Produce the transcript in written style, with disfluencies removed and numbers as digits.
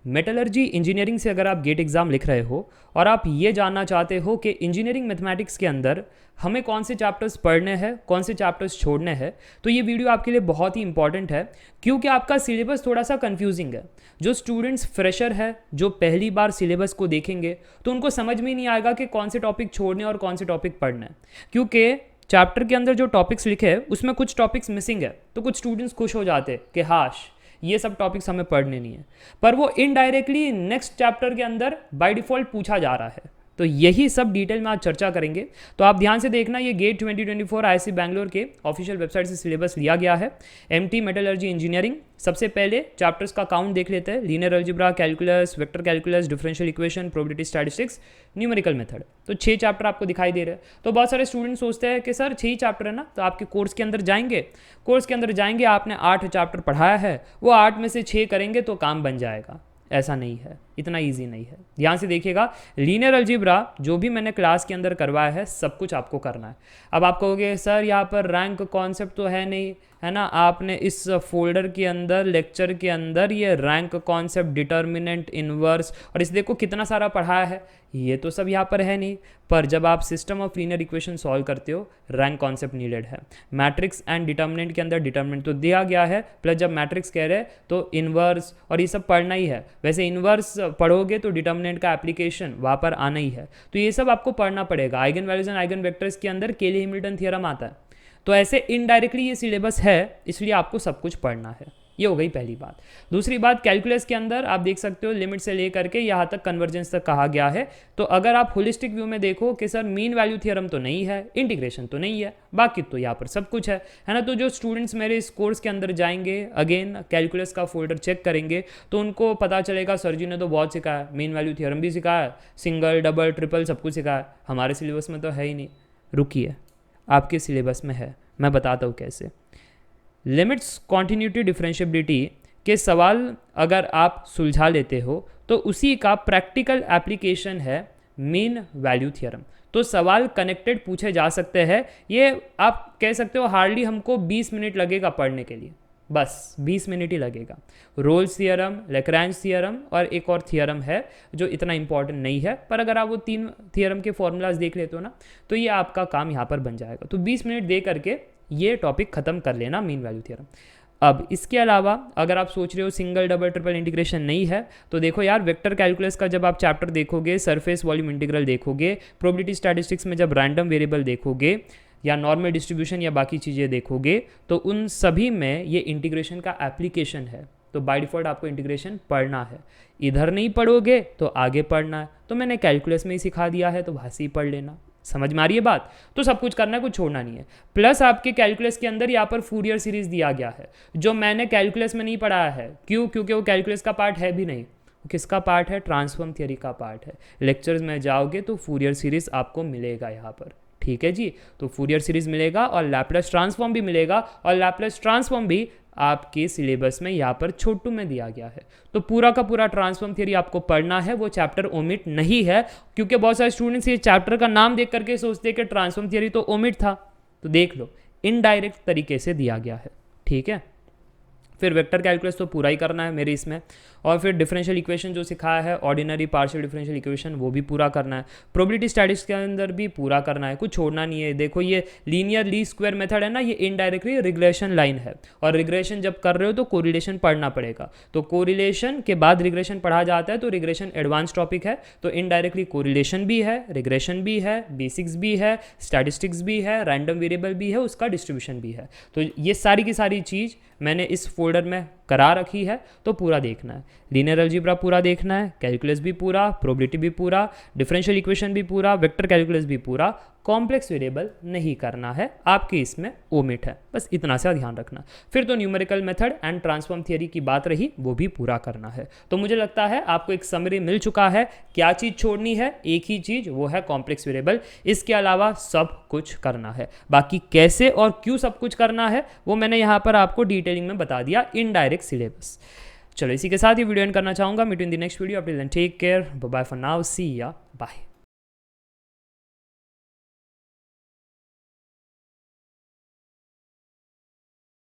Metallurgy engineering से अगर आप गेट एग्ज़ाम लिख रहे हो और आप ये जानना चाहते हो कि इंजीनियरिंग मैथमेटिक्स के अंदर हमें कौन से चैप्टर्स पढ़ने हैं, कौन से चैप्टर्स छोड़ने हैं, तो ये वीडियो आपके लिए बहुत ही इंपॉर्टेंट है क्योंकि आपका सिलेबस थोड़ा सा कंफ्यूजिंग है। जो स्टूडेंट्स फ्रेशर है, जो पहली बार सिलेबस को देखेंगे तो उनको समझ में ही नहीं आएगा कि कौन से टॉपिक छोड़ने और कौन से टॉपिक पढ़ने हैं, क्योंकि चैप्टर के अंदर जो टॉपिक्स लिखे हैं उसमें कुछ टॉपिक्स मिसिंग है। तो कुछ स्टूडेंट्स खुश हो जाते कि हाश ये सब टॉपिक्स हमें पढ़ने नहीं है, पर वो इनडायरेक्टली नेक्स्ट चैप्टर के अंदर बाय डिफ़ॉल्ट पूछा जा रहा है। तो यही सब डिटेल में आज चर्चा करेंगे। तो आप ध्यान से देखना, ये गेट 2024 आईआईसी बैंगलोर के ऑफिशियल वेबसाइट से सिलेबस लिया गया है। MT metallurgy engineering. सबसे पहले चैप्टर्स का काउंट देख लेते हैं। Linear algebra, calculus, vector calculus, differential equation, probability statistics, numerical method. तो 6 चैप्टर आपको दिखाई दे रहे हैं। तो बहुत सारे स्टूडेंट सोचते हैं कि सर 6 ही चैप्टर है ना, तो आपके कोर्स के अंदर जाएंगे, आपने 8 चैप्टर पढ़ाया है, वो 8 में से 6 करेंगे तो काम बन जाएगा। ऐसा नहीं है, इतना इजी नहीं है। ध्यान से देखिएगा, लीनियर अलजेब्रा जो भी मैंने क्लास के अंदर करवाया है सब कुछ आपको करना है। अब आप कहोगे सर यहाँ पर रैंक कॉन्सेप्ट तो है नहीं, है ना, आपने इस फोल्डर के अंदर लेक्चर के अंदर ये रैंक कॉन्सेप्ट, डिटर्मिनेंट, इन्वर्स और इस देखो कितना सारा पढ़ाया है, ये तो सब यहाँ पर है नहीं। पर जब आप system of linear equation solve करते हो रैंक कॉन्सेप्ट नीडेड है। मैट्रिक्स एंड डिटर्मिनेंट के अंदर डिटर्मिनेंट तो दिया गया है, प्लस जब मैट्रिक्स कह रहे हैं तो इन्वर्स और ये सब पढ़ना ही है। वैसे इन्वर्स पढ़ोगे तो डिटर्मिनेंट का एप्लीकेशन वहाँ पर आना ही है, तो ये सब आपको पढ़ना पड़ेगा। Eigen values and eigen vectors के अंदर केली हैमिल्टन थ्योरम आता है। तो ऐसे इनडायरेक्टली ये सिलेबस है, इसलिए आपको सब कुछ पढ़ना है। ये हो गई पहली बात। दूसरी बात, कैलकुलस के अंदर आप देख सकते हो लिमिट से लेकर के यहाँ तक कन्वर्जेंस तक कहा गया है। तो अगर आप होलिस्टिक व्यू में देखो कि सर मीन वैल्यू थ्योरम तो नहीं है, इंटीग्रेशन तो नहीं है, बाकी तो यहाँ पर सब कुछ है ना। तो जो स्टूडेंट्स मेरे इस कोर्स के अंदर जाएंगे, अगेन कैलकुलस का फोल्डर चेक करेंगे तो उनको पता चलेगा सर जी ने तो बहुत सिखाया, मीन वैल्यू थ्योरम भी सिखाया, सिंगल डबल ट्रिपल सब कुछ सिखाया। हमारे सिलेबस में तो है ही नहीं। रुकिए, आपके सिलेबस में है, मैं बताता हूँ कैसे। लिमिट्स, कॉन्टिन्यूटी, डिफरेंशिएबिलिटी के सवाल अगर आप सुलझा लेते हो तो उसी का प्रैक्टिकल एप्लीकेशन है मीन वैल्यू थ्योरम। तो सवाल कनेक्टेड पूछे जा सकते हैं। ये आप कह सकते हो हार्डली हमको 20 मिनट लगेगा पढ़ने के लिए, बस 20 मिनट ही लगेगा। रोल्स थ्योरम, लैग्रेंज थ्योरम और एक और थ्योरम है जो इतना इंपॉर्टेंट नहीं है, पर अगर आप वो 3 थ्योरम के फॉर्मूलाज देख लेते हो ना तो ये आपका काम यहाँ पर बन जाएगा। तो 20 मिनट दे करके ये टॉपिक खत्म कर लेना, मीन वैल्यू थ्योरम। अब इसके अलावा अगर आप सोच रहे हो सिंगल डबल ट्रिपल इंटीग्रेशन नहीं है तो देखो यार, वेक्टर कैलकुलस का जब आप चैप्टर देखोगे, सरफेस वॉल्यूम इंटीग्रल देखोगे, प्रोबेबिलिटी स्टैटिस्टिक्स में जब रैंडम वेरिएबल देखोगे या नॉर्मल डिस्ट्रीब्यूशन या बाकी चीज़ें देखोगे तो उन सभी में ये इंटीग्रेशन का एप्लीकेशन है। तो बाय डिफ़ॉल्ट आपको इंटीग्रेशन पढ़ना है। इधर नहीं पढ़ोगे तो आगे पढ़ना है। तो मैंने कैलकुलस में ही सिखा दिया है तो वहाँ से ही पढ़ लेना। समझ में आ रही है बात? तो सब कुछ करना है, कुछ छोड़ना नहीं है। प्लस आपके कैलकुलस के अंदर यहाँ पर फूरियर सीरीज दिया गया है जो मैंने कैलकुलस में नहीं पढ़ाया है। क्यों? क्योंकि वो कैलकुलस का पार्ट है भी नहीं। किसका पार्ट है? ट्रांसफॉर्म थियरी का पार्ट है। लेक्चर्स में जाओगे तो फूरियर सीरीज आपको मिलेगा यहाँ पर, ठीक है जी। तो फूरियर सीरीज मिलेगा और लैप्लेस ट्रांसफॉर्म भी मिलेगा, और लैप्लेस ट्रांसफॉर्म भी आपके सिलेबस में यहाँ पर छोटू में दिया गया है। तो पूरा का पूरा ट्रांसफॉर्म थ्योरी आपको पढ़ना है, वो चैप्टर ओमिट नहीं है। क्योंकि बहुत सारे स्टूडेंट्स ये चैप्टर का नाम देख करके सोचते हैं कि ट्रांसफॉर्म थ्योरी तो ओमिट था। तो देख लो, इनडायरेक्ट तरीके से दिया गया है, ठीक है। फिर वेक्टर कैलकुलस तो पूरा ही करना है मेरे इसमें, और फिर डिफरेंशियल इक्वेशन जो सिखाया है, ऑर्डिनरी पार्शियल डिफरेंशियल इक्वेशन, वो भी पूरा करना है। प्रोबेबिलिटी स्टैटिस्टिक्स के अंदर भी पूरा करना है, कुछ छोड़ना नहीं है। देखो ये लीनियर लीस्ट स्क्वायर मेथड है ना, ये इनडायरेक्टली रिग्रेशन लाइन है, और रिग्रेशन जब कर रहे हो तो कोरिलेशन पढ़ना पड़ेगा। तो कोरिलेशन के बाद रिग्रेशन पढ़ा जाता है, तो रिग्रेशन एडवांस टॉपिक है। तो इनडायरेक्टली कोरिलेशन भी है, रिग्रेशन भी है, बेसिक्स भी है, स्टैटिस्टिक्स भी है, रैंडम वेरिएबल भी है, उसका डिस्ट्रीब्यूशन भी है। तो ये सारी की सारी चीज़ मैंने इस फोल्डर में करा रखी है, तो पूरा देखना है। लीनियर अलजेब्रा पूरा देखना है, कैलकुलस भी पूरा, प्रोबेबिलिटी भी पूरा, डिफरेंशियल इक्वेशन भी पूरा, वेक्टर कैलकुलस भी पूरा, कॉम्प्लेक्स वेरिएबल नहीं करना है, आपके इसमें ओमिट है, बस इतना सा ध्यान रखना। फिर तो numerical method and transform theory की बात रही, वो भी पूरा करना है। तो मुझे लगता है आपको एक समरी मिल चुका है। क्या चीज़ छोड़नी है? एक ही चीज़, वो है कॉम्प्लेक्स वेरिएबल। इसके अलावा सब कुछ करना है। बाकी कैसे और क्यों सब कुछ करना है वो मैंने यहाँ पर आपको डिटेलिंग में बता दिया, इनडायरेक्ट सिलेबस। चलो इसी के साथ ही वीडियो एंड करना चाहूँगा। Meet in the next video. Till then take care, bye bye for now, see ya bye.